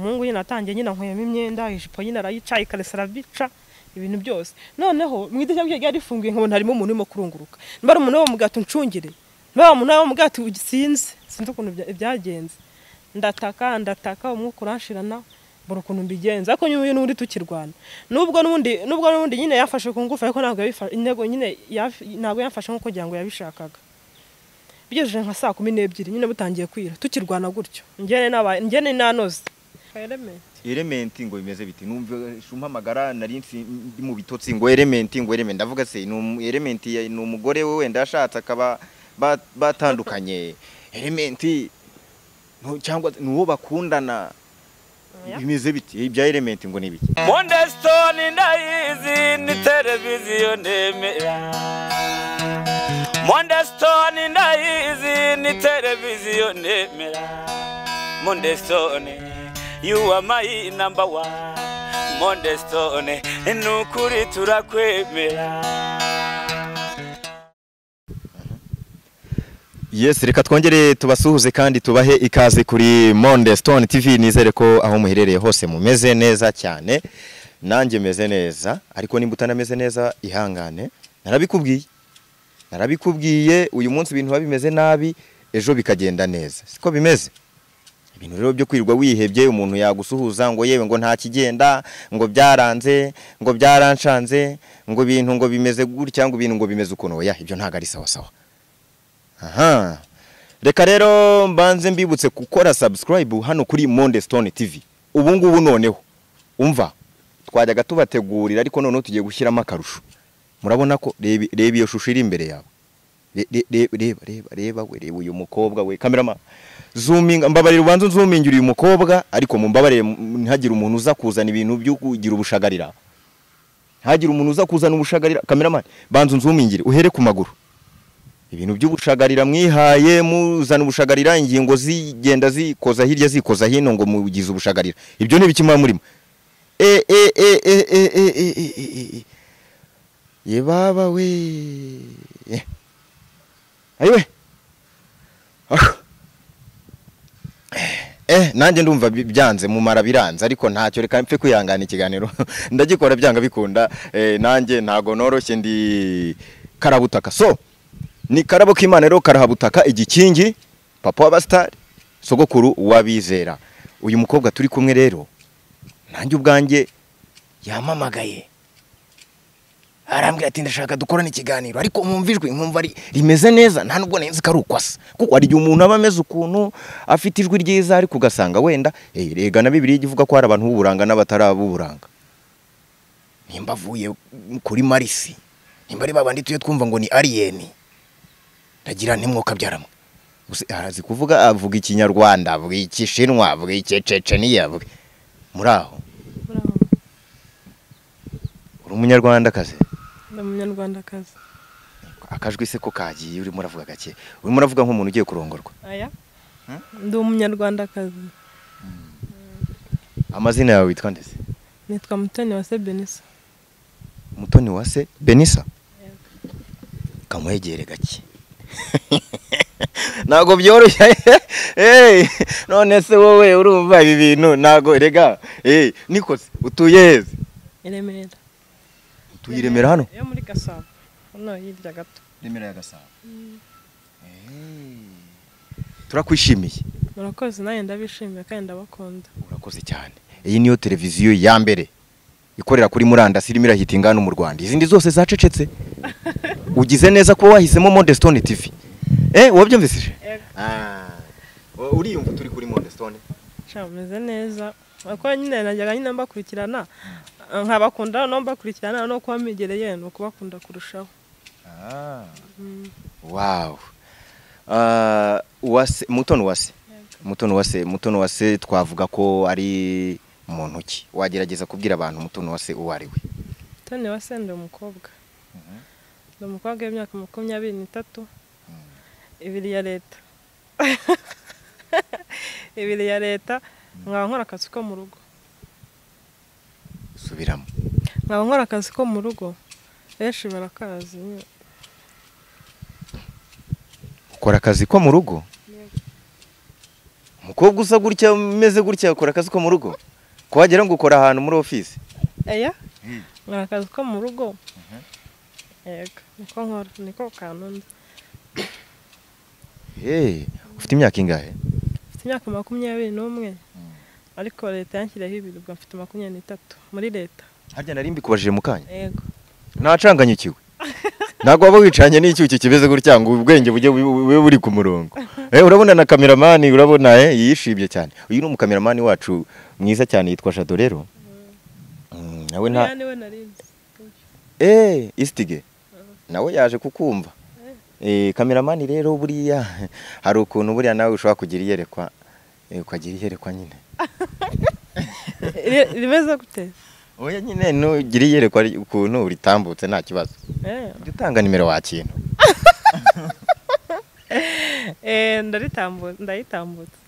Mungu nyine atangiye nyine nkoyemo imyenda ijipo nyine arayica ikaresera bica ibintu byose noneho mwidishya byo yari funguye nkabona harimo umuntu urimo kurunguruka mbara umuntu wo mugato ncungire baba umuntu wo mugato ugisinze sinzi ukuntu byagenze ndataka umwuka uranshirana buri ukuntu mbigenza ariko nyuye n'undi tukirwana nubwo n'undi nyine yafashe ku ngufu ariko ntabwo yabifashe intego nyine ntabwo yafashe nko kugira ngo yabishakaga bigejeje nka 12 nyine butangiye kwira tukirwana gutyo njyene nanoze element ngo bimeze biti numve shumamagara nari ndi mu bitotsi ngo element ndavuga se element ni umugore we wenda ashatse akaba batandukanye element no cyangwa nuwo bakundana bimeze biti ibya element ngo nibiki Mondestone ndayizi ni televiziyo nemera Mondestone ndayizi ni televiziyo nemera Mondestone you are my number one Mondestone nukuri turakwemera. Yes, reka twongere tubasuhuze kandi tubahe ikaze kuri Mondestone TV. Nizere ko aho muherereye hose mumeze neza cyane, nanjye meze neza, ariko nimba utanameze neza ihangane. Narabikubwiye uyu munsi ibintu babimeze nabi, ejo bikagenda neza. Siko bimeze. Ibintu rero byo kwirirwa wihebye, umuntu yagusuhuza ngo yewe ngo nta kigenda, ngo byaranze, ngo byaranshanze, ngo ibintu ngo bimeze gutya, ngo ibintu ngo bimeze ukuntu. Oya, ibyo ntago ari sawa sawa. Aha. Reka rero mbanze mbibutse gukora subscribe hano kuri Mondestone TV. Ubu ngubu noneho umva twajyaga tubategurira ariko noneho tugiye gushyiramo akarusho. Murabona ko reba iyo shusho iri imbere yawe. Reba uyu mukobwa we cameraman. Zooming mbabarira ubanze zooming uyu mukobwa ariko mumbabarire ntihagire umuntu uza kuzana ibintu byo kugira ubushagarira. Ntihagire umuntu uza kuzana ubushagarira cameraman. Banze zoomingire uhere ku maguru. Ibintu by'ubushagarira mwihaye muzana ubushagarira ingingo zigenda zikoza hirya zikoza hino ngo mugize ubushagarira. Ibyo ni bikimwa murimo. Ye baba we. Ayiwe. Nanjye ndumva byanze mu mara biranze ariko ntacyo reka mfe kwihangana ikiganiro. Ndagikora byanga bikunda nanjye ntago noroshye ndi karabutaka. So ni karabo k'Imana rero karahabutaka igikingi papa w'abastari sogokuru wabizera. Uyu mukobwa turi kumwe rero nanjye ubwanjye yamamagaye arambwira ati ndashaka dukorana ikiganiro ariko umumvijwe nkumva rimeze neza nta nubwo nenzi karukwasa kuko ari umuntu aba ameze ukuntu afite ijwi ryiza ariko ugasanga wenda rega na Bibiliya ivuga ko hari abantu b'uburanga n'abatarabuburanga. Nimba avuye kuri Marisi nimba ari babandi tuye twumva ngo ni alien ndagira ntimwoka byaramwe arazi kuvuga avuga ikinyarwanda avuga ikishinwa avuga ikececeniya avuga muraho uri umunyarwandakazi. Umunyarwandakazi akajwi se ko kagiye uri muravuga gake uri muravuga nk'umuntu ugiye kurongorwa. Aya ndi umunyarwandakazi. Amazina yawe witwa ndese? Nitwa Mutoniwase Benissa. Mutoniwase Benissa? Kamwegere gake nago byoroshye. None se wowe urumva ibi bintu nago rega nikoze utuyeze Remera. Tuyiremera hano yo muri Gasabo no hirya gato. Remera ya Gasabo. Turakwishimiye. Murakoze naye ndabishimiye kandi ndabakunda. Urakoze cyane. Iyi niyo televiziyo ya mbere ikorera kuri murandasi irimo irahitinga hano mu Rwanda. Izindi zose zacecetse. Ugize neza ko wahisemo Mondestone TV. Wabyumvise? Uriyumva turi kuri Mondestone? Meze neza. Ako nyine najyaga nyine mbakurikirana nkabakunda no mbakurikirana no kwamigereye no kubakunda kurushaho. Wow. Mutoniwase twavuga ko ari muntu ki wagerageza kubwira abantu Mutoniwase uwo ari we? Mutoniwase ndi umukobwa. Ndi umukobwa w'imyaka 23 ibiri ya leta. Ibiri ya leta nkaba nkora akazi ko mu rugo. Subiramo. Nkaba nkora akazi ko mu rugo. Benshi barakazi. Ukora akazi ko mu rugo? umukobwa usa gutya umeze gutya akora akazi ko mu rugo ko wagira ngo ukora ahantu muri office Eya nkora akazi ko mu rugo yego niko kanunda ufite imyaka ingahe? Mfite imyaka 21 ariko leta yanshyiriyeho ibiro ubwo mfite 23 muri leta. Harya nari mbikubajije mu kanya? Yego. Nacanganyukiwe. Ntabwo waba wicanye n'icyuki kibeze gutya ngo ubwenge bujye buri ku murongo. Urabona na cameraman urabona yishimye cyane. Uyu ni umukameraman wacu mwiza cyane yitwa Jado rero. Nawe nta Istige. Nawe yaje kukumva. Cameraman rero buriya hari ukuntu buriya nawe ushobora kugira iyerekwa ukagira iyerekwa nyine. Rimeze gute? Oya nyine nugira iyerekwa ukuntu uritambutse nta kibazo. Dutanga nimero wakintu. Ndayitambutse.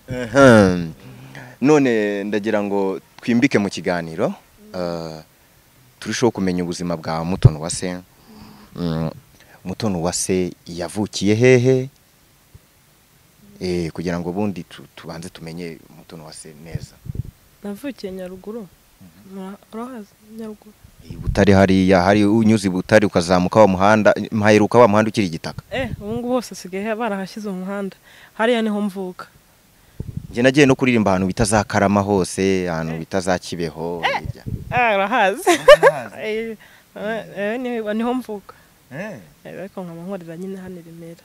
None ndagira ngo twimbike mu kiganiro turushaho kumenya ubuzima bwa Mutoniwase. Mutoniwase yavukiye hehe? Kugira ngo bundi tubanze tumenye Mutoniwase neza. Navukiye Nyaruguru. Urahazi Nyaruguru? Butare hari unyuzi Butare ukazamuka wa muhanda mpaheruka wa muhanda ukiri igitaka. Ubu ngubu hose sigaye barahashyize umuhanda. Hariya niho mvuka. Nje nagiye no kuririmba ahantu bitazakarama hose, ahantu bitazakibeho. Urahazi. Niho mvuka. Ariko nkaba nkorera nyine hano Remera.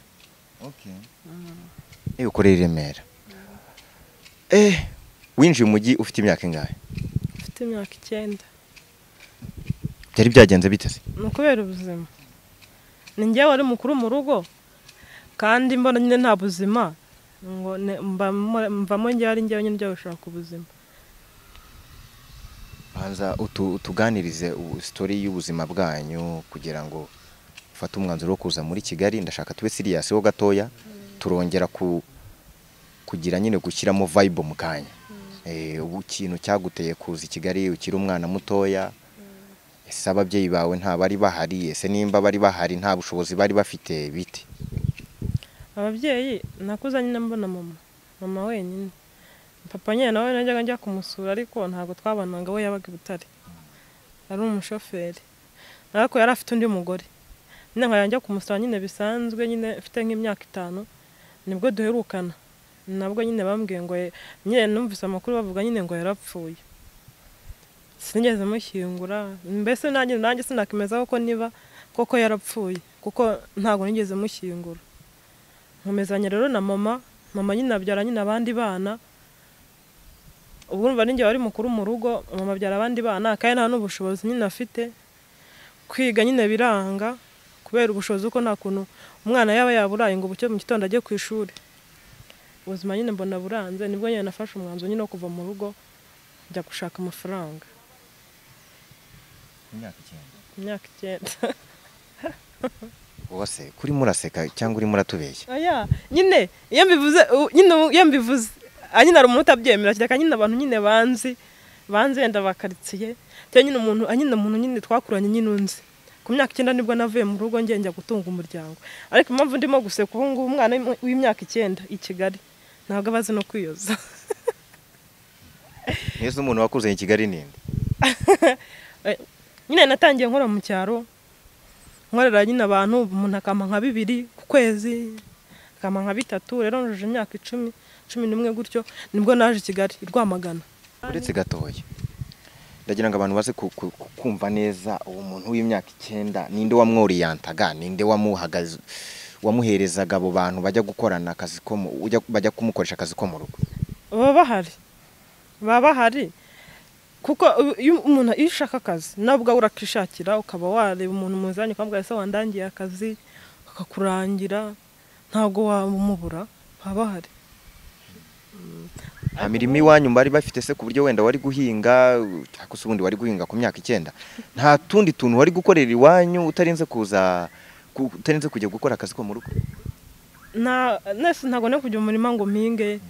Okay. Ukorera Remera. Winjiye umujyi ufite imyaka ingahe? Ufite imyaka 9. Byari byagenze bite se? Nukubera ubuzima. Ni njye wari mukuru mu rugo kandi mbona nyine nta buzima ngo mvamo njye ari njye nyine njye gushaka ubuzima. Banza utuganirize story y'ubuzima bwanyu kugira ngo ufate umwanzuro wo kuza muri Kigali. Ndashaka tube serious ho gatoya turongera kugira nyine gushyiramo vibe mu kanya. Ubu kintu cyaguteye kuza Kigali ukiri umwana mutoya. Ese ababyeyi bawe nta bari bahari? Ese nimba bari bahari nta bushobozi bari bafite bite? Ababyeyi nakuza nyine mbona mama wenyine. Papa nyine nawe najyaga njya kumusura ariko ntago twabananga, we yabaga i Butare. Ari umushoferi. Ariko yari afite undi mugore. Nyine nkajya kumusura nyine bisanzwe nyine mfite nk'imyaka 5 nibwo duherukana. Nabwo nyine bambwiye ngo nyine numvise amakuru bavuga nyine ngo yarapfuye. Sinigeze mushyingura. Mbese nanjye sinakimeza ko niba koko yarapfuye kuko ntago nigeze mushyingura. Nkomezanye rero na mama nyine abyara nyine abandi bana. Ubu urumva ninjye wari mukuru mu rugo, mama abyara abandi bana kandi nta n'ubushobozi nyine afite. Kwiga nyine biranga kubera ubushobozi uko nta kuntu umwana yaba yaburaye ngo bucye mu gitondo ajye ku ishuri. Ubuzima nyine mbona buranze, nibwo nyine nafashe umwanzuro nyine wo kuva mu rugo njya gushaka amafaranga. Imyaka 9. Wase kuri muraseka cyangwa uri muratubeshya? Aya nyine iyo mbivuze nyine ari umuntu utabyemera cyane nyine abantu nyine banze yenda bakaritsiye cyane nyine umuntu nyine twakuranye nyine unzi. Ku myaka 9 nibwo navuye mu rugo njya gutunga umuryango. Ariko impamvu ndimo guseka ubu ngubu umwana w'imyaka 9 i Kigali ntabwo abazi no kwiyoza. Yesu umuntu wakuzanye i Kigali ninde? Nyine natangiye nkora mu cyaro. Nkorera nyine abantu umuntu akama nka 2 ku kwezi, akama nka 3. Rero nje imyaka 11 gutyo nibwo naje i Kigali Rwamagana. Uretse gatoya. Ndagira ngo abantu baze kumva neza uwo muntu w'imyaka 9 ninde wamworiyantaga, ninde wamuherezaga abo bantu bajya gukorana akazi ko bajya kumukoresha akazi ko mu rugo. Baba bahari kuko umuntu ishaka akazi nabwo urakishakira ukaba wareba umuntu muzanye kwambwa ese wandangiye akazi akakurangira ntago wamubura. Baba bahari. Amirimo iwanyu bari bafite se ku buryo wenda wari guhinga cyangwa se ubundi wari guhinga ku myaka 9 nta tundi tuntu wari gukorera iwanyu utarinze kujya gukora akazi ko mu rugo? Ntago no kujya mu murima ngo mpinge,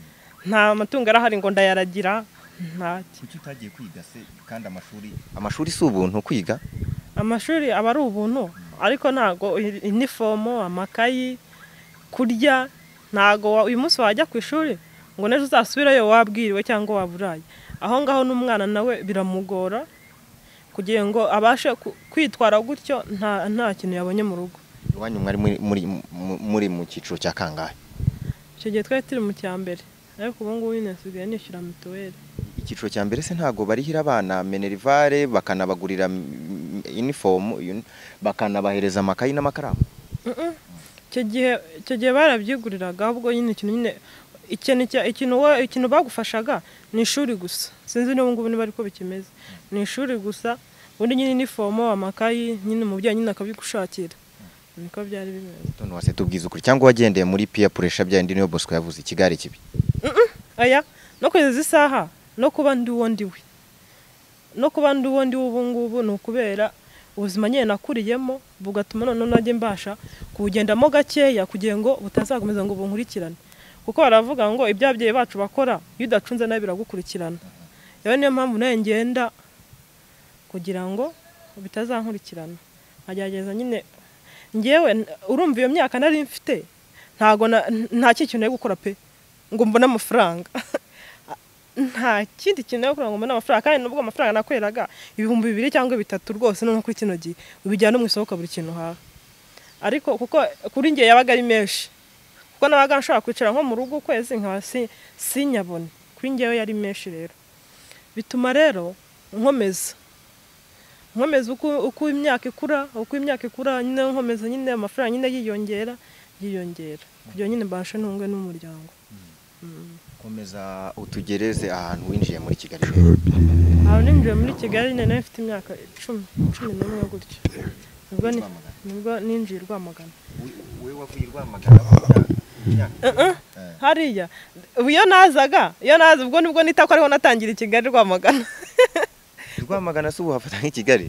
nta matungo arahari ngo ndayaragira. Kuki utagiye kwiga se kandi amashuri si ubuntu kwiga? Amashuri aba ari ubuntu ariko ntago uniform, amakayi, kurya ntago uyu munsi wajya ku ishuri ngo nejo uzasubirayo wabwiriwe cyangwa waburaye. Aho ngaho n'umwana nawe biramugora kugira ngo abashe kwitwara gutyo nta kintu yabonye mu rugo. Iwanyu mwari muri mu cyiciro cya kangahe? Icyo gihe twari turi mu cya mbere, ariko ubu ngubu nyine nsigaye nishyura mituweli. Icyiciro cya mbere se ntago barihira abana minerivare bakanabagurira uniform bakanabahereza amakayi n'amakaramu? Icyo gihe barabyiguriraga, ahubwo nyine ikintu bagufashaga ni ishuri gusa. Sinzi n'ubu ngubu niba ariko bikimeze, ni ishuri gusa. Ubundi nyine uniform amakayi nyine umubyeyi nyine akabigushakira, niko byari bimeze. None wase tubwiza ukuri cyangwa wagendeye muri peer pressure byandi niyo Bosco yavuze ikigare kibi? Aya no kweza isaha no kuba ndi uwo ndiwe, ubu ngubu ni ukubera ubuzima nyine nakuriyemo bugatuma none najye mbasha kubugendamo gakeya kugira ngo butazakomeza ngo bunkurikirane, kuko baravuga ngo ibyo ababyeyi bacu bakora iyo udacunze nawe biragukurikirana. Rero niyo mpamvu nawe ngenda kugira ngo bitazankurikirana, nkagerageza nyine ngewe. Urumva iyo myaka nari mfite nta kintu nari gukora pe ngo mbone amafaranga nta kindi kintu nari gukora ngo mbone amafaranga, kandi nubwo amafaranga nakoreraga 2,000 cyangwa 3 rwose none kuri kino gihe ubijyana mu isoko buri kintu hawe. Ariko kuko kuri ngiye yabaga ari menshi, kuko nabaga nshobora kwicara nko mu rugo ukwezi nkaba sinyabone, kuri ngiye yari menshi. Rero bituma rero nkomeza uko imyaka ikura nyine nkomeza nyine amafaranga nyine yiyongera kugira nyine mbashe ntungwe n'umuryango. Komeza utugereze ahantu winjiye muri Kigali. Aho ninjiye muri Kigali nari mfite imyaka 11 gutyo, nibwo ninjiye Rwamagana. Wewe wavuye Rwamagana hariya iyo naza ubwo nibwo nita ko ariho natangira Kigali Rwamagana. Rwamagana se ubu hafata nk'Ikigali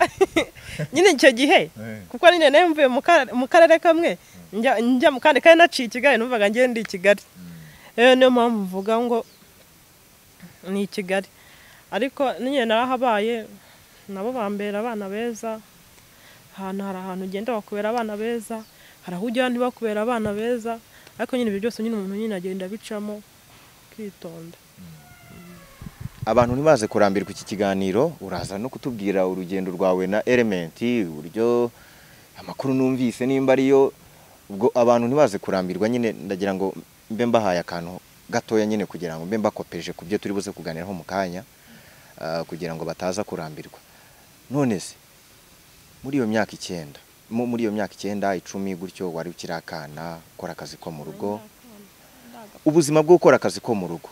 nyine icyo gihe, kuko nyine nayo mvuye mu karere kamwe njya mu kandi naciye Kigali, numvaga ngiye ndi Kigali. Niyo mpamvu mvuga ngo ni Kigali, ariko nyine narahabaye nabo bambera abana beza. Hari ahantu ugenda bakubera abana beza, hari aho ujya ntibakubera abana beza, ariko nyine ibyo byose nyine umuntu nyine agenda bicamo kwitonda. Abantu ntibaze kurambirwa iki kiganiro, uraza no kutubwira urugendo rwawe na Element, uburyo amakuru numvise nimba ariyo, ubwo abantu ntibaze kurambirwa nyine ndagira ngo mbe mbahaye akantu gatoya nyine kugira ngo mbe mbakopeje ku byo turi buze kuganiraho mu kanya, kugira ngo bataza kurambirwa. None se muri iyo myaka 9 10 gutyo wari ukirakana ukora akazi ko mu rugo, ubuzima bwo gukora akazi ko mu rugo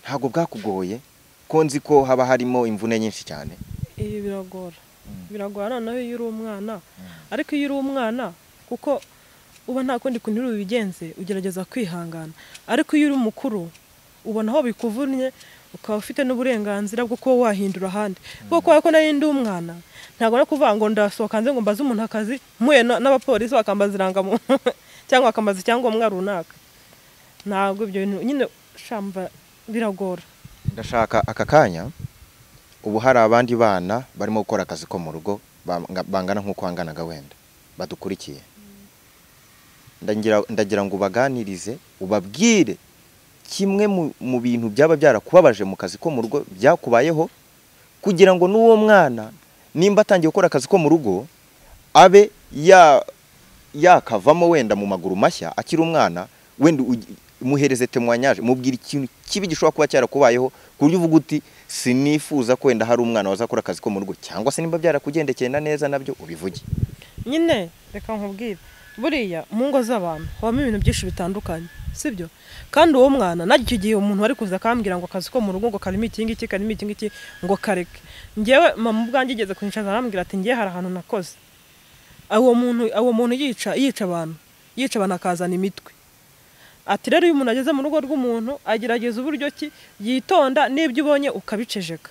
ntago bwakugoye? Ko nzi ko haba harimo imvune nyinshi cyane. Biragora noneho iyo uri umwana, ariko iyo uri umwana kuko uba nta kundi kuntu uri bigenze ugerageza kwihangana, ariko iyo uri mukuru ubona aho bikuvunnye ukaba ufite n'uburenganzira bwo kuba wahindura ahandi. Kuko ko nari ndi umwana ntago no kuvuga ngo ndasohoka nze ngo mbaze umuntu akazi muye n'abapolisi bakambaza irangamuntu cyangwa bakambaza icyangombwa runaka. Ntabwo ibyo bintu nyine shamba biragora. Ndashaka aka kanya ubu hari abandi bana barimo gukora akazi ko mu rugo bangana nk'uko wanganaga wenda badukurikiye. Ndagira ngo ubaganirize ubabwire kimwe mu bintu byaba byarakubabaje mu kazi ko mu rugo byakubayeho, kugira ngo n'uwo mwana nimba atangiye gukora akazi ko mu rugo abe yakavamo wenda mu maguru mashya akiri umwana, wenda muhereze témoignage, mubwira ikintu kibi gishobora kuba cyarakubayeho ku buryo uvuga uti sinifuza ko wenda hari umwana wazakora akazi ko mu rugo, cyangwa se nimba byarakugendekeye neza nabyo ubivuge. Nyine reka nkubwire, buriya mu ngo z'abantu habamo ibintu byinshi bitandukanye, sibyo? Kandi uwo mwana najye icyo gihe umuntu wari kuza akambwira ngo akazi ko mu rugo ngo karimo iki ngiki ngo kareke, ngewe mama ubwanjye igeze kunshaza arambwira ati ngiye hari ahantu nakoze. Uwo muntu yica abantu akazana imitwe. Ati rero iyo umuntu ageze mu rugo rw'umuntu agerageza uburyo ki yitonda, n'ibyo ubonye ukabicejeka.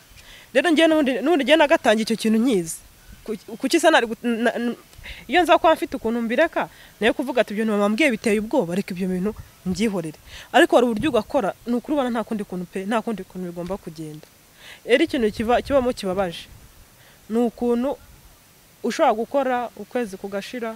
Rero ngiye n'ubundi ngiye nagatangiye icyo kintu nkizi, kuki se iyo nza kwa mfite ukuntu mbireka nayo kuvuga ati ibyo mama mbwiye biteye ubwoba, ariko ibyo bintu mbyihorere. Ariko hari uburyo ugakora n'ukuri ubona nta kundi kuntu bigomba kugenda. Rero ikintu kibamo kibabaje ni ukuntu ushobora gukora ukwezi kugashira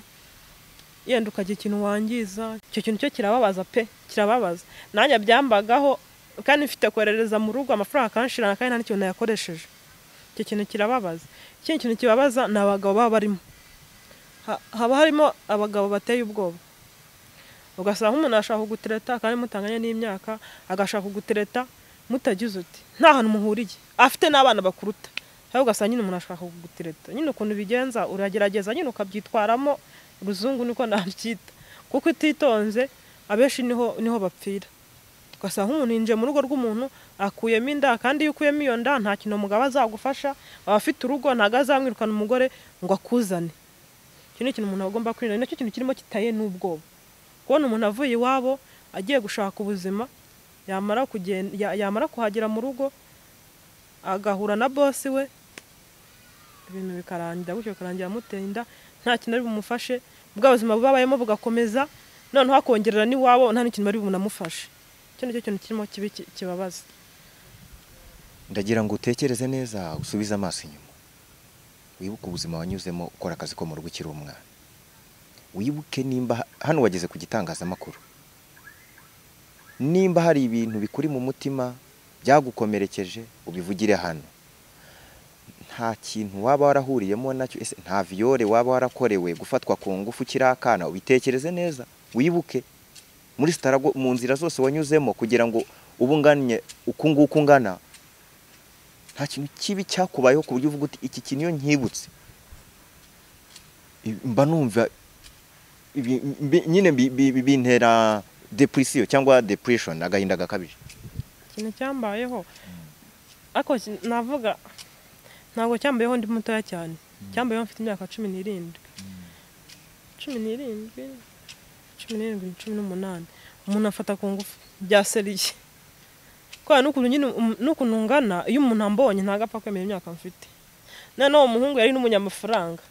yenda ukagira ikintu wangiza, icyo kintu cyo kirababaza pe, kirababaza. Nanjye byambagaho kandi mfite koherereza mu rugo amafaranga akanshirana kandi nta n'ikintu nayakoresheje. Icyo kintu kirababaza. Ikindi kintu kibabaza ni abagabo baba barimo. Haba harimo abagabo bateye ubwoba. Ugasanga nk'umuntu ashaka kugutereta kandi mutanganya n'imyaka, agashaka kugutereta mutagize uti nta hantu muhuriye, afite n'abana bakuruta. Aho ugasanga nyine umuntu ashaka kugutereta. Nyine ukuntu bigenza uragerageza nyine ukabyitwaramo ruzungu niko nabyita. Kuko ititonze abenshi niho bapfira. Ugasanga nk'umuntu yinjiye mu rugo rw'umuntu akuyemo inda, kandi iyo ukuyemo iyo nda nta kintu umugabo azagufasha, aba afite urugo ntago azamwirukana umugore ngo akuzane. Icyo ni ikintu umuntu agomba kwirinda, nicyo kintu kirimo kitaye n'ubwoba. Kubona umuntu avuye iwabo agiye gushaka ubuzima, yamara kuhagera mu rugo agahura na bosi we, ibintu bikarangira gutyo, bikarangira amuteye inda, nta kintu ari bumufashe, bwa buzima bubabayemo bugakomeza, noneho akongerera n'iwabo nta n'ikintu bari bunamufashe. Icyo nicyo kintu kirimo kibabaza. Ndagira ngo utekereze neza, usubize amaso inyuma, wibuke ubuzima wanyuzemo ukora akazi ko mu rugo ukiri umwana. Wibuke nimba hano wageze ku gitangazamakuru, nimba hari ibintu bikuri mu mutima byagukomerekeje ubivugire hano. Nta kintu waba warahuriyemo nacyo, ese nta viole waba warakorewe, gufatwa ku ngufu kirakana, ubitekereze neza. Wibuke muri starago mu nzira zose wanyuzemo kugira ngo ubunganye ukunguku ungana, nta kintu kibi cyakubayeho ku buryo uvuga uti iki kintu iyo nkibutse mba numva nyine bintera depression cyangwa depression, agahinda gakabije. Ikintu cyambayeho ako navuga ntabwo cyambayeho ndi mutoya cyane, cyambayeho mfite imyaka 17, 18. Umuntu afata ku ngufu bya seriye. Kwa n'ukuntu nyine n'ukuntu ngana, iyo umuntu ambonye ntago apfa kwemera imyaka mfite. Noneho umuhungu yari n'umunyamafaranga.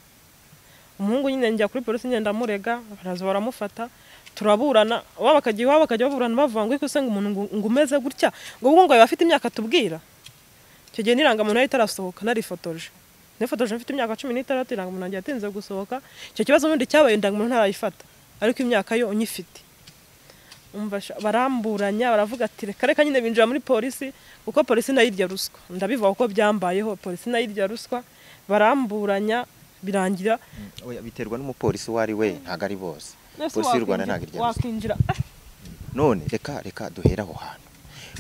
Umuhungu nyine njya kuri polisi ngenda murega, baraza baramufata, turaburana, bakajya baburana bavuga ngo iko se ngo umuntu ngo umeze gutya, ngo afite imyaka tubwira. Icyo gihe n'irangamuntu yari itarasohoka, narifotoje. Nifotoje mfite imyaka 16, irangamuntu yanjye yatinze gusohoka. Icyo kibazo n'undi cyabaye indangamuntu ntarayifata, ariko imyaka yo unyifite. Baramburanya baravuga ati reka nyine binjira muri polisi, kuko polisi nayirya ruswa. Ndabivuga uko byambayeho, polisi nayirya ruswa, baramburanya birangira. Oya, biterwa n'umupolisi wari we, ntago ari bose. Polisi y'u Rwanda ntago irya ruswa. Wakinjira. None reka duhera aho hantu.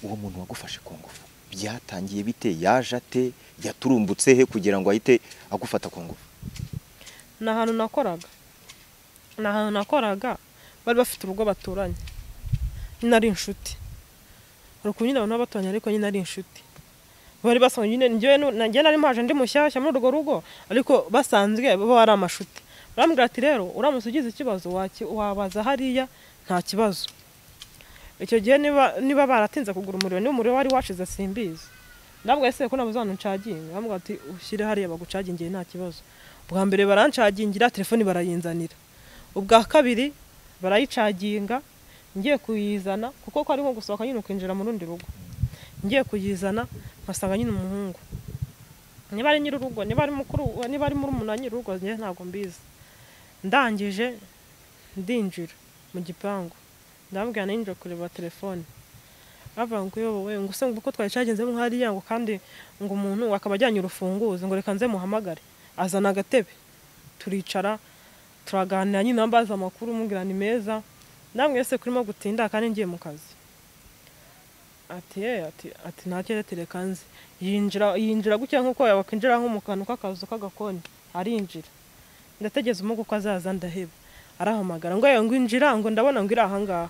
Uwo muntu wagufashe ku ngufu byatangiye bite? Yaje ate? Yaturumbutse he kugira ngo ahite agufata ku ngufu? Na hano nakoraga bari bafite urugo baturanye. Nyine ari inshuti. Urukunyine abantu baturanye ariko nyine ari inshuti. Bari basanzwe nyine njye nari mpaje ndi mushyashya muri urwo rugo, ariko basanzwe baba ari amashuti. Barambwira ati rero uramutse ugize ikibazo wabaza hariya nta kibazo. Icyo gihe niba baratinze kugura umuriro, niba umuriro wari washize simbizi. Ndabwo ese ko nabuzana ncaginga, bambwira ati ushyire hariya bagucagingiye nta kibazo. Bwa mbere barancagingira, telefoni barayinzanira. Ubwa kabiri barayicaginga, ngiye kuyizana kuko ko ari nko gusohoka nyine ukinjira mu rundi rugo. Ngiye kuyizana nkasanga nyine umuhungu. Niba ari nyirurugo, niba ari mukuru, niba ari murumuna nyirurugo, ngiye ntago mbizi. Ndangije ndinjira mu gipangu. Ndambwira ninjira kureba telefone. Bavuga ngo yowe ngo se ngo twayicaginze mu hariya ngo kandi ngo umuntu akabajyanye urufunguzo ngo reka nze muhamagare. Azana agatebe. Turicara turaganira nyine ambaza amakuru mubwira ni meza. Namwe se kurimo gutinda kandi ngiye mu kazi. Ati nakere telekanze. Yinjira gutya nkuko yabakinjira nko mu kantu k'akazu k'agakoni. Arinjira. Ndategeza umugo ko azaza ndaheba. Arahamagara ngo ngo injira ngo ndabona ngo iri aha ngaha.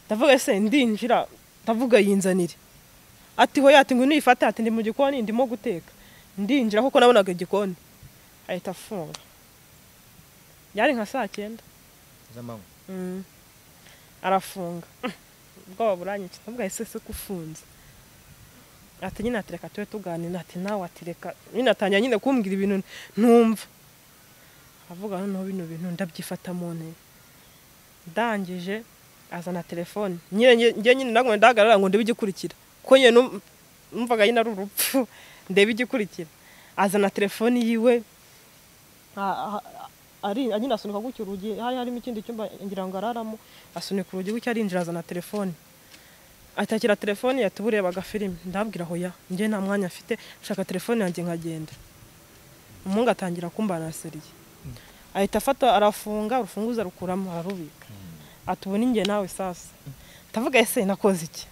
Ndavuga se ndinjira, ndavuga yinzanire. Ati hoya ati ngo nifate, ati ndi mu gikoni ndimo guteka. Ndinjira kuko nabonaga igikoni. Ahita afunga. Yari nka saa 9 z'amanywa. Arafunga. Ubwo buranyitse, ndavuga ese kufunze. Ati nyine atereka tuwe tuganira, ati nawe atireka. Nyine atanya nyine kumbwira ibintu ntumva. Avuga noneho bino bintu ndabyifata mu ntebe. Ndangije azana telefone. Nyine nagomba ndahagarara ngo ndebe igikurikira. Ko nyine numvaga nyine ari urupfu, ndebe igikurikira. Azana telefone yiwe ari nyine asunika gutyo urugi, hari harimo ikindi cyumba ngira ngo araramo, asunika urugi gutyo arinjira azana telefone, atakira telefone yatuburebaga filime. Ndabwira hoya njye nta mwanya afite, shaka telefone yanjye nkagenda. Umuhungu atangira kumbana seriye, ahita afata arafunga urufunguzo rukuramo ararubika, atubona njye nawe sasa. Ndavuga ese nakoze iki?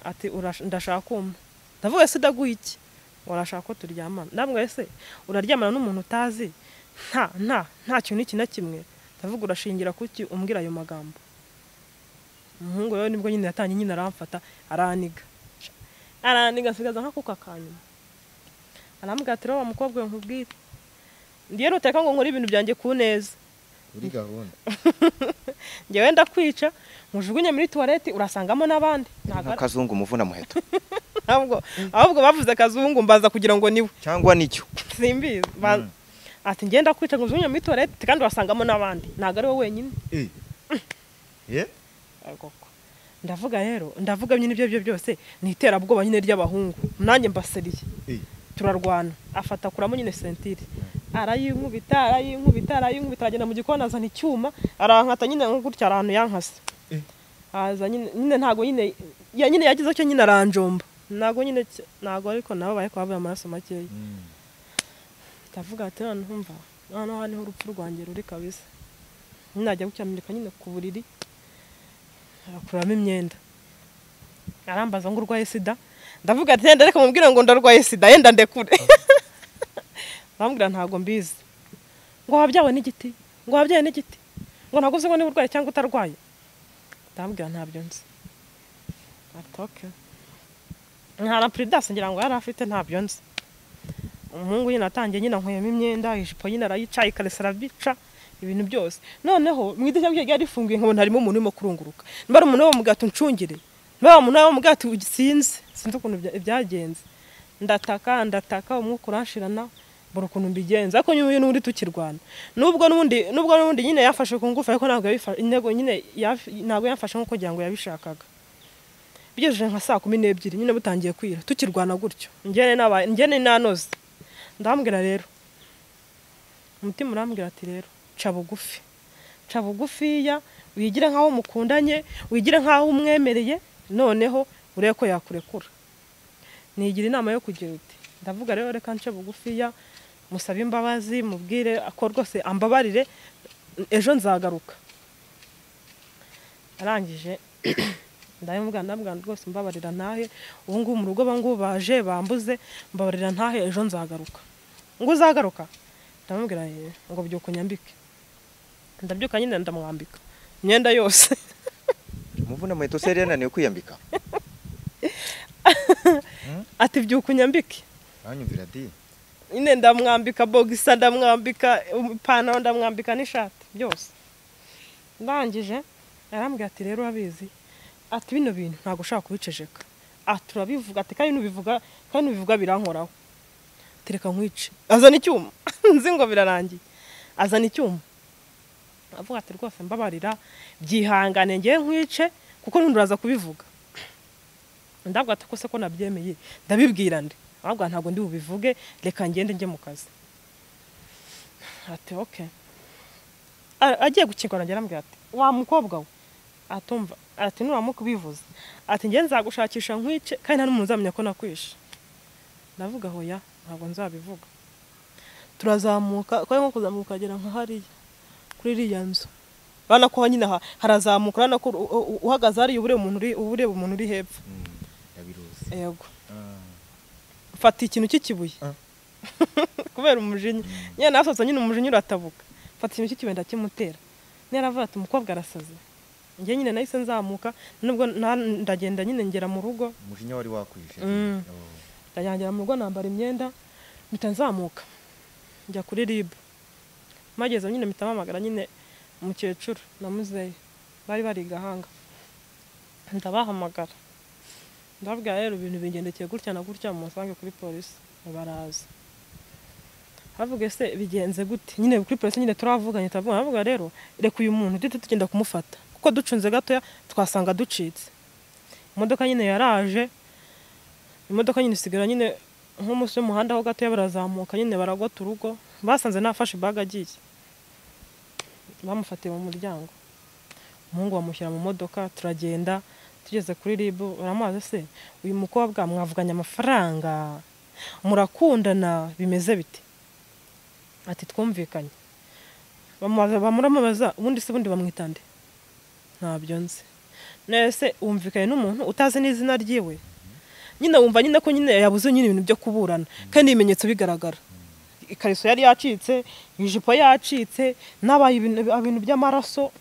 Ati ndashaka kumpa. Ndavuga ese ndaguha iki? Urashaka ko turyamana? Ndabwira ese uraryamana n'umuntu utazi nta kintu iki na kimwe? Ndavuga urashingira kuki umbwira ayo magambo? Umuhungu rero nibwo nyine yatangiye nyine aramfata araniga asigaza nka kuka kanyuma. Arambwira ati rero wa mukobwa we nkubwire, ndiye nuteka ngo nkore ibintu byanjye ku neza uri gahunda njyewe ndakwica mujugunye muri toilette urasangamo n'abandi. Kazungu umuvuna muheto ahubwo bavuze Kazungu mbaza kugira ngo niwe cyangwa nicyo simbizi. Ati ngenda kwica ngo ujugunye muri toilette kandi urasangamo n'abandi, ntago ari wowe wenyine. Ndavuga rero nyine ibyo byose ni iterabwoba nyine ry'abahungu, nanjye mbaseriye turarwana. Afata kuramo nyine sentire arayinkubita aragenda mu gikoni azana icyuma arankata nyine gutya ahantu yankase. Aza nyine ntago nyine yagize cyo nyine aranjomba, ntago ariko nabo baye kwavuye amaraso makeya. Ndavuga ati none umva hano haniho urupfu rwanjye ruri kabisa. Najya gucyamirika nyine ku buriri arakuramo imyenda, arambaza ngo urwaye sida. Ndavuga ati reka mubwire ngo ndarwaye sida yenda ndekure. Bambwira ntago mbizi, ngo wabyawe n'igiti, ngo ntago uzi ngo niba urwaye cyangwa utarwaye. Ndambwira ntabyo nzi. Atoke nkana Pridas ngira ngo yari afite ntabyo nzi. Umuhungu nyine atangiye nyine nkweyemo imyenda, ijipo nyine arayicaye ikaresa arabica ibintu byose. Noneho mu idirishya rye yari rifunguye nkabona harimo umuntu urimo kurunguruka. Mbara umuntu wo mu gato ncungire, mbara umuntu wo mu gato sinzi ukuntu byagenze. Ndataka umwuka uranshirana buri ukuntu mbigenza, ariko nyuye n'undi tukirwana. Nubwo n'ubundi nyine yafashe ku ngufu, ariko ntabwo yabifashe intego nyine ntabwo yafashe nko kugira ngo yabishakaga. Bigejeje nka 12 nyine butangiye kwira tukirwana gutyo, njyene nanoze. Ndambwira rero umutima urambwira ati rero ca bugufi ya wigira nkaho mukundanye, wigira nkaho umwemereye, noneho ureko yakurekura. Nigira inama yo kugira uti ndavuga rero reka nce bugufi ya musaba imbabazi, mubwire ako rwose ambabarire, ejo nzagaruka. Arangije ndabwira rwose mbabarira ntahe, ubu ngubu mu rugo bangu baje bambuze, mbabarira ntahe ejo nzagaruka. Ngo uzagaruka? Ndamubwira ngo byuko nyambike. Ndabyuka nyine ndamwambika imyenda yose. Umuvuna muheto Serena niyo kwiyambika. Ati byuko nyambike. Anyumvira di. Nyine ndamwambika boxer, ndamwambika ipantaro, ndamwambika n'ishati byose. Ndangije arambwira ati rero abizi, ati bino bintu ntago ushaka kubicejeka. Turabivuga ati kandi nubivuga birankoraho. Tereka nkwice. Azana icyuma. Nzi ngo birarangiye. Azana icyuma. Avuga ati rwose mbabarira byihangane ngiye nkwice kuko nturaza kubivuga. Ndabwo ati ko se ko nabyemeye ndabibwira ndi. Ahubwo ntago ndi bubivuge, reka ngende nje mu kazi. Ati okay. Agiye gukingora ngerambwira ati wa mukobwa we atumva, ati nuramukubivuza, ati ngiye nzagushakisha nkwice kandi nta n'umuntu uzamenya ko nakwishe. Ndavuga hoya ntago nzabivuga. Turazamuka kwa nko kuzamuka agera nka hariya kuri iriya nzu. Bana ko nyine harazamuka, bana ko uhagaze ari ureba umuntu uri hepfo. Yabiruzi. Yego. Fata ikintu cy'ikibuye. Kubera umujinya. Nyine nasoza nyine umujinya uratabuka. Fata ikintu cy'ikibuye ndakimutera. Neravuga ati umukobwa arasaze. Ngiye nyine nahise nzamuka, nubwo ndagenda nyine ngera mu rugo. Umujinya wari wakwishe. Ndajyangera mu rugo nambara imyenda, mpita nzamuka njya kuri RIB. Mageze nyine mpita mpamagara nyine umukecuru na muzehe bari Gahanga. Ndabahamagara. Ndababwira rero ibintu bingendekeye gutya na gutya mu musange kuri polisi. Baraza. Havuga se bigenze gute? Nyine kuri polisi nyine turavuganye, tavuga rero reka uyu muntu dite tugenda kumufata. Kuko ducunze gatoya twasanga ducitse. Imodoka nyine yaraje. Imodoka nyine isigara nyine nk'umunsi w'umuhanda ho gatoya barazamuka nyine baragota urugo, basanze nafashe bag agiye, bamufatiye mu muryango, umuhungu bamushyira mu modoka turagenda. Tugeze kuri RIB uramaze se uyu mukobwa mwavuganye amafaranga murakundana bimeze bite? Ati twumvikanye. Bamuramaza ubundi se bundi bamwitande ntabyo nzi. Nese umvikanye n'umuntu utazi n'izina ryiwe, nyine wumva nyine ko nyine yabuze nyine ibintu byo kuburana kandi ibimenyetso bigaragara. Ikariso yari yacitse, ijipo yacitse, nabaye ibintu by'amaraso.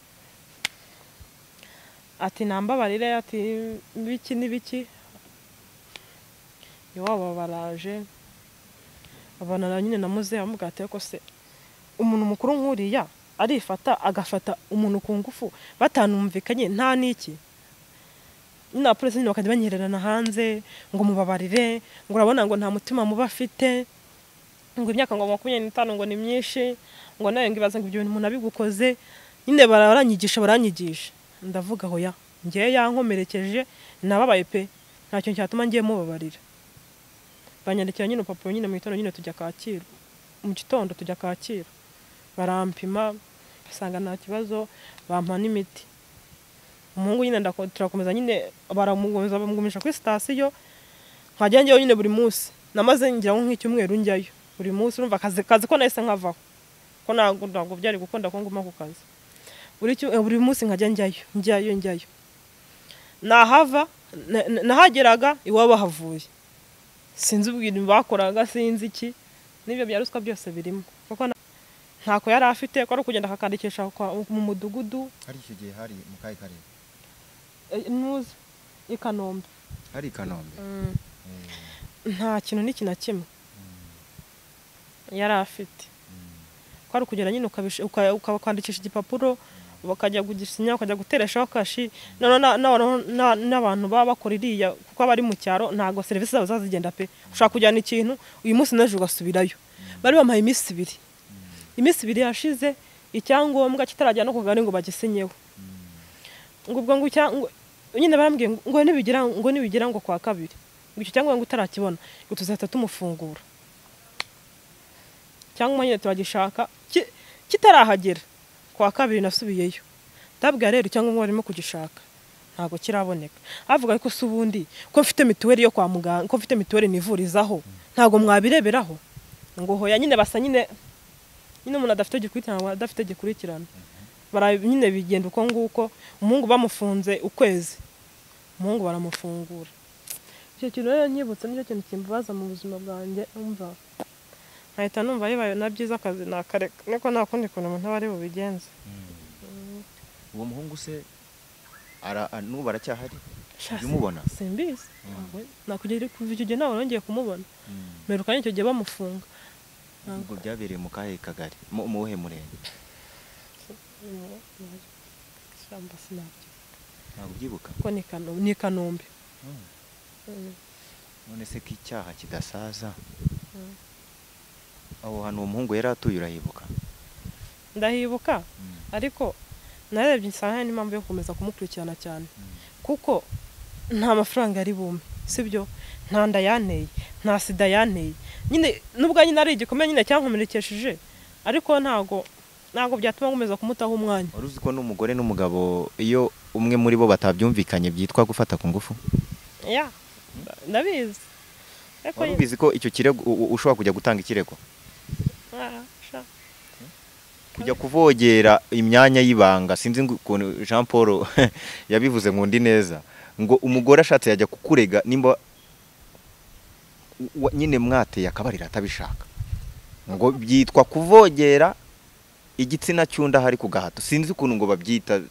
Ati nambabarire, ati biki nibiki. Iwabo baraje abana nyine namuze amugate ko se umuntu mukuru nkuriya arifata agafata umuntu ku ngufu batanumvikanye nta niki. Nyina polisi nyine bakajya banyererana hanze ngo mubabarire, ngo urabona ngo nta mutima muba afite, ngo imyaka ngo 25 ngo ni myinshi, ngo nawe ngibaza ngo ibyo bintu umuntu abigukoze. Nyine baranyigisha ndavuga hoya ngiye yankomerekeje nababaye pe ntacyo cyatuma ngiye mubabarira. Banyandikira nyine upapuro nyine mu gitondo nyine tujya Kacyiru, mu gitondo tujya Kacyiru barampima basanga nta kibazo bampa n'imiti. Umuhungu nyine turakomeza nyine baramugumisha kuri station nkajya njyewe nyine buri munsi. Namaze ngira nk'icyumweru njyayo buri munsi, urumva kazi ko nahise nkavaho ko ntabwo byari gukunda ko nguma ku kazi. Buri munsi nkajya njyayo nahava nahageraga iwabo havuye sinzi ubwira bakoraga sinzi iki n'ibyo bya ruswa byose birimo kuko ntako yari afite ko ari kugenda akakandikisha mu mudugudu. Hari icyo gihe hari mu kayi kare nuzi i Kanombe, hari Kanombe nta kintu n'iki na kimwe yari afite ko ari kugenda nyine ukabakandikisha igipapuro bakajya kugisinya ukajya gutereshaho kashi. N'abantu baba bakora iriya kuko bari mu cyaro ntago serivisi zabo zazigenda pe. Ushaka kujyana ikintu uyu munsi naje ugasubirayo. Bari bampaye iminsi 2 yashize icyangombwa kitarajya no kugari ngo bagisinyeho. Ubwo ngo nyine barambwiye ngo nibigira ngo kwa kabiri ngo icyo cyangwa ngo utarakibona ngo tuzahita tumufungura. Cyangwa nyine turagishaka kitarahagera kwa kabiri nasubiyeyo. Ndabwira rero cyangwa ngo barimo kugishaka ntago kiraboneka. Avuga ko subundi ko mfite mituweli yo kwa muganga, ko mfite mituweli nivurizaho ntago mwabireberaho ngo hoya nyine basa nyine umuntu adafite gikurikirana bara nyine bigenda uko nguko. Umuhungu bamufunze ukwezi, umuhungu baramufungura. Icyo kintu rero nyibutse nicyo kintu kimbabaza mu buzima bwanjye. Umva nkahita numva yibaye na byiza akazi nakareka niko nta kundi kuntu umuntu aba ari bubigenze. Uwo muhungu se nubu baracyahari umubona? Simbizi nakugera kuva icyo gihe nawe nongeye kumubona merukanye icyo gihe bamufunga. Ubwo byabereye mu kahe kagari mu wuhe murenge? Ntabwo ubyibuka ko ni Kanombe. None se ko icyaha kidasaza aho hantu uwo muhungu yari atuye urahibuka? Ndahibuka ariko narebye insana n'impamvu yo gukomeza kumukurikirana cyane kuko nta mafaranga yari bume, sibyo? Nta nda yanteye, nta sida yanteye. Nyine nubwo nyine ari igikomeye nyine cyankomerekesheje ariko ntago byatuma nkomeza kumutaho umwanya. Wari uzi ko n'umugore n'umugabo iyo umwe muri bo batabyumvikanye byitwa gufata ku ngufu? Ya ndabizi. Wari ubizi ko icyo kirego ushobora kujya gutanga ikirego kujya kuvogera imyanya y'ibanga? Sinzi ukuntu Jean Paul yabivuze mu ndi neza ngo umugore ashatse yajya kukurega nimba nyine mwateye akabarira atabishaka ngo byitwa kuvogera igitsina cyunda hari ku gahato. Sinzi ukuntu ngo babyita.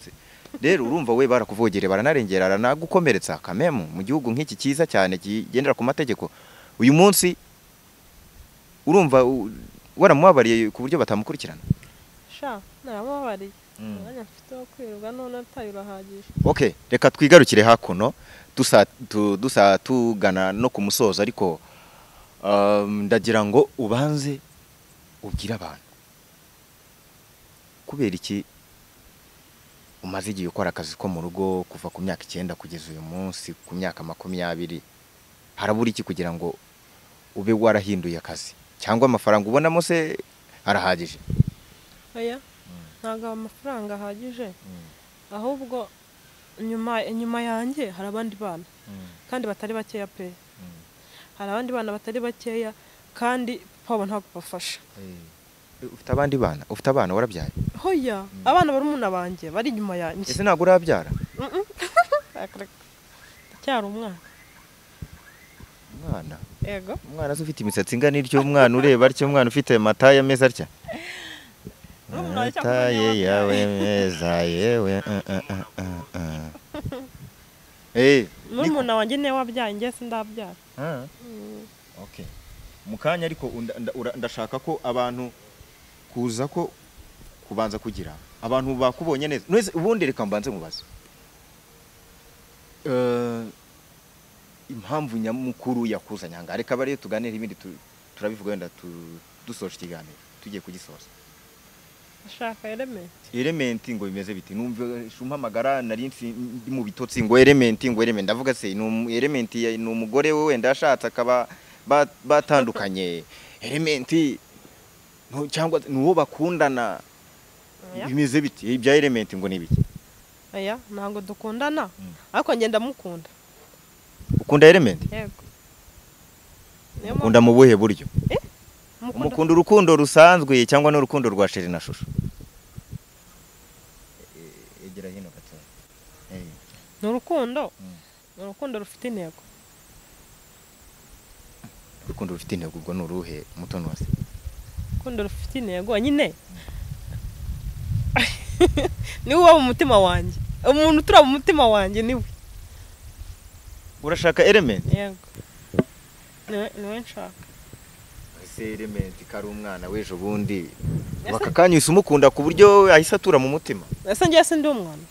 Rero urumva we barakuvogere baranarengera aranagukomeretsa kamemu mu gihugu nk'iki cyiza cyane kigendera ku mategeko. Uyu munsi urumva waramubabariye ku buryo batamukurikirana? Naramubabariye mwanya mfite wo kwirirwa none atayurahagije. Okay, reka twigarukire hakuno dusa tugana no ku musozo ariko ndagira ngo ubanze ubwira abantu kubera iki umaze igihe ukora akazi ko mu rugo kuva ku myaka 9 kugeza uyu munsi ku myaka 20. Harabura iki kugira ngo ube warahinduye akazi? Cyangwa amafaranga ubonamo se arahagije? oya ntabwo amafaranga ahagije ahubwo nyuma yanjye hari abandi bana kandi batari bakeya pe hari abandi bana batari bakeya kandi papa ntabwo bafasha. Ufite abandi bana? Ufite abana warabyaye? Hoya abana barumuna banjye bari inyuma yanjye. Ese ntabwo urabyara? Cyari umwana. Umwana? Yego. Umwana ufite imisatsi ingana ityo, umwana ureba atyo, umwana ufite mataye meza atya. Mataye yawe meza yewe. N'umuntu wanjye niwe wabyaye njye sindabyara. Okay. Mukanya ariko ndashaka ko abantu kuza ko kubanza kugira abantu bakubonye neza. Nese ubundi reka mbanze mubaza. Impamvu nyamukuru yakuzanya nga reka bari tuganira ibindi turabivuga wenda dusoje ikiganiro tugiye kugisoza. Ashaka element ngo bimeze biti numve shumamagara nari ndi mu bitotsi ngo element ndavuga se ni element ni umugore we wenda ashatse akaba batandukanye element no cyangwa nuwo bakundana bimeze biti ibya element ngo nibiki? Oya ntango dukundana ariko ngenda mukunda. Ukunda element? Yego. Ukunda mu buhe buryo? Umukunda urukundo rusanzwe cyangwa no rukundo rwa sheri na shusho? Egera hino gato. Ni urukundo rufite intego. Urukundo rufite intego ubwo ni uruhe mutoni wase? Urukundo rufite intego nyine ni uwo mu mutima wanjye, umuntu utura mu mutima wanjye niwe. Urashaka element? Yego. Niwe nshaka. Ese element kari umwana w'ejo bundi bakakanyusa umukunda ku buryo ahise atura mu mutima? Ese njye ndi umwana?